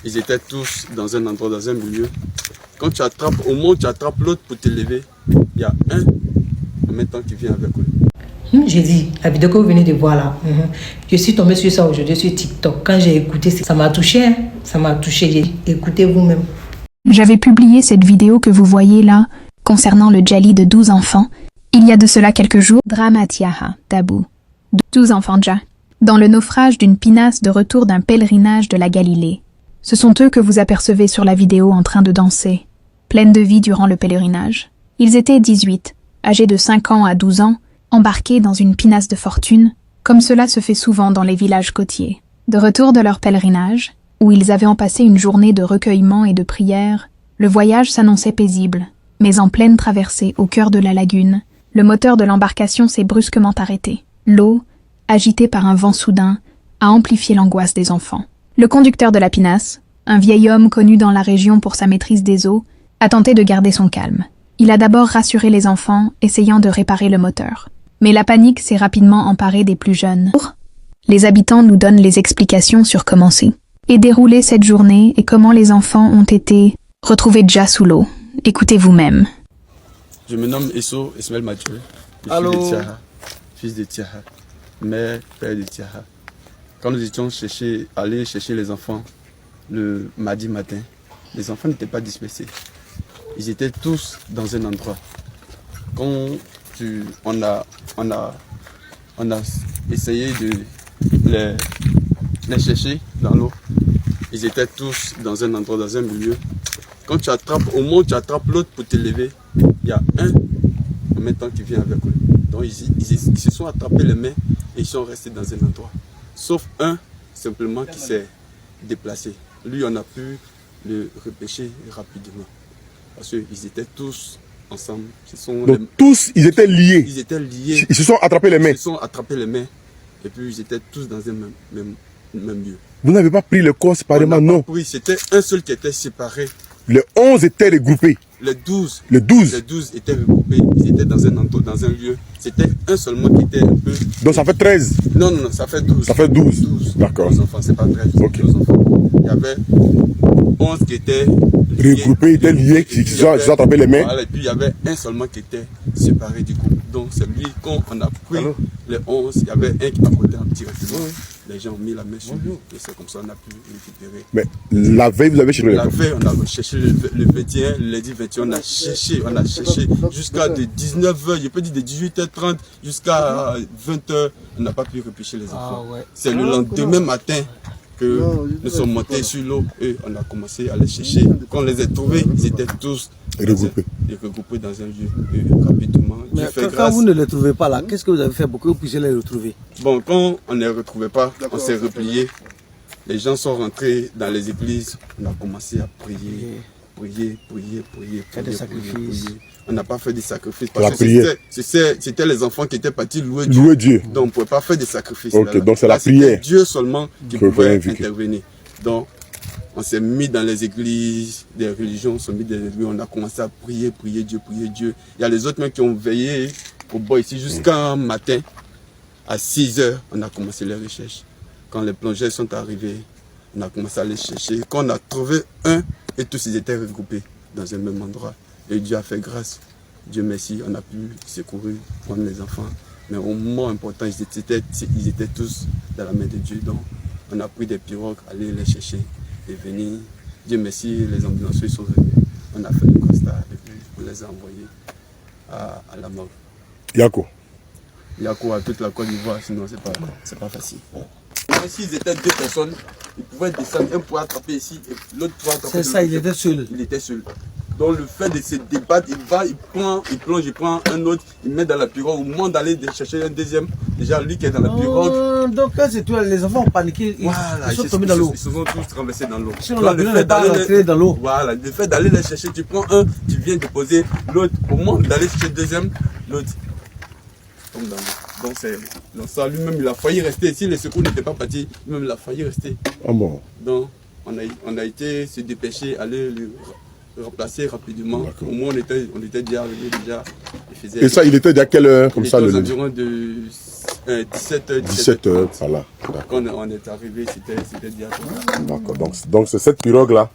ils étaient tous dans un endroit, dans un milieu. Quand tu attrapes, au moment où tu attrapes l'autre pour te lever, il y a un en même temps qui vient avec lui. J'ai dit, la vidéo que vous venez de voir là, je suis tombée sur ça aujourd'hui sur TikTok. Quand j'ai écouté, ça m'a touché, hein? Ça m'a touché. Écoutez vous-même. J'avais publié cette vidéo que vous voyez là, concernant le Djali de 12 enfants, il y a de cela quelques jours, Dramatiaha, Tabou, 12 enfants Dja, dans le naufrage d'une pinasse de retour d'un pèlerinage de la Galilée. Ce sont eux que vous apercevez sur la vidéo en train de danser, pleines de vie durant le pèlerinage. Ils étaient 18, âgés de 5 ans à 12 ans, embarqués dans une pinasse de fortune, comme cela se fait souvent dans les villages côtiers. De retour de leur pèlerinage, où ils avaient passé une journée de recueillement et de prière, le voyage s'annonçait paisible, mais en pleine traversée au cœur de la lagune, le moteur de l'embarcation s'est brusquement arrêté. L'eau, agitée par un vent soudain, a amplifié l'angoisse des enfants. Le conducteur de la pinasse, un vieil homme connu dans la région pour sa maîtrise des eaux, a tenté de garder son calme. Il a d'abord rassuré les enfants, essayant de réparer le moteur. Mais la panique s'est rapidement emparée des plus jeunes. Les habitants nous donnent les explications sur comment c'est et déroulé cette journée et comment les enfants ont été retrouvés déjà sous l'eau. Écoutez vous-même. Je me nomme Esso Ismaël Mathieu. Fils de Tiaha, mère, père de Tiaha. Quand nous étions allés chercher les enfants le mardi matin, les enfants n'étaient pas dispersés. Ils étaient tous dans un endroit. Quand on a essayé de les chercher dans l'eau, ils étaient tous dans un endroit, dans un milieu. Quand tu attrapes, au moment où tu attrapes l'autre pour te lever, il y a un en même temps qui vient avec lui. Donc ils se sont attrapés les mains et ils sont restés dans un endroit. Sauf un simplement qui s'est déplacé. Lui, on a pu le repêcher rapidement. Parce qu'ils étaient tous ensemble. Donc tous, ils étaient liés. Ils étaient liés. Ils se sont attrapés les mains. Ils se sont attrapés les mains. Et puis ils étaient tous dans un même lieu. Vous n'avez pas pris le corps séparément, non? Oui, c'était un seul qui était séparé. Les 11 étaient regroupés. Les 12. Les 12. Les 12 étaient regroupés. Ils étaient dans un endroit, dans un lieu. C'était un seulement qui était un peu... Donc ça fait 13. Non, ça fait 12. Ça fait 12. D'accord. 12 enfants, c'est pas 13. Ok. 12 enfants. Il y avait 11 qui étaient regroupés, étaient liés, qui se sont attrapés les mains. Voilà, et puis il y avait un seulement qui était séparé du groupe. Donc c'est lui, quand on a pris les 11, il y avait un qui a porté un petit récipient. Les gens ont mis la main sur lui et c'est comme ça qu'on a pu récupérer. Mais la veille, vous avez cherché la veille, on a recherché le 21, le lundi 21, on a cherché jusqu'à de 19h, je peux dire de 18h30 jusqu'à 20h, on n'a pas pu repêcher les enfants. C'est le lendemain matin que nous sommes montés sur l'eau et on a commencé à les chercher. Quand on les a trouvés, ils étaient tous regroupés dans un lieu rapidement. Mais quand vous ne les trouvez pas là, qu'est-ce que vous avez fait pour que vous puissiez les retrouver? Bon, quand on ne les retrouvait pas, on s'est replié. Les gens sont rentrés dans les églises, on a commencé à prier. Faire des sacrifices. On n'a pas fait des sacrifices parce que c'était les enfants qui étaient partis louer Dieu. Donc on ne pouvait pas faire des sacrifices. Donc c'est la prière. Dieu seulement qui pouvait intervenir. Donc on s'est mis dans les églises, des religions, on s'est mis dans les églises, on a commencé à prier Dieu. Il y a les autres même qui ont veillé au bord ici jusqu'à matin. À 6h, on a commencé les recherches. Quand les plongeurs sont arrivés, on a commencé à les chercher. Quand on a trouvé un, et tous ils étaient regroupés dans un même endroit. Et Dieu a fait grâce. Dieu merci, on a pu secourir, prendre les enfants. Mais au moment important, ils étaient tous dans la main de Dieu. Donc on a pris des pirogues, aller les chercher et venir. Dieu merci, les ambulanciers sont venus. On a fait le constat et puis on les a envoyés à la mort. Yako à toute la Côte d'Ivoire, sinon c'est pas facile. S'ils étaient deux personnes, ils pouvaient descendre, un pouvait attraper ici et l'autre pouvait attraper. C'est ça, il était seul. Il était seul. Donc le fait de se débattre, il plonge, il prend un autre, il met dans la pirogue. Au moment d'aller chercher un deuxième, déjà lui qui est dans la pirogue. Donc quand c'est toi, les enfants ont paniqué, ils sont tombés dans l'eau. Ils se sont tous renversés dans l'eau. Sinon la n'est pas rentrée dans l'eau. Voilà, le fait d'aller les chercher, tu prends un, tu viens déposer l'autre. Au moment d'aller chercher le deuxième, l'autre tombe dans l'eau. Donc ça lui-même il a failli rester. Si les secours n'étaient pas partis, lui-même il a failli rester. Ah bon. Donc on a été se dépêcher, aller le remplacer rapidement. Au moins on était déjà arrivé déjà. Et ça, il était à quelle heure comme ça le lundi? Environ de 17h. 17h, voilà. Quand on est arrivé, c'était déjà. D'accord. Donc c'est cette pirogue-là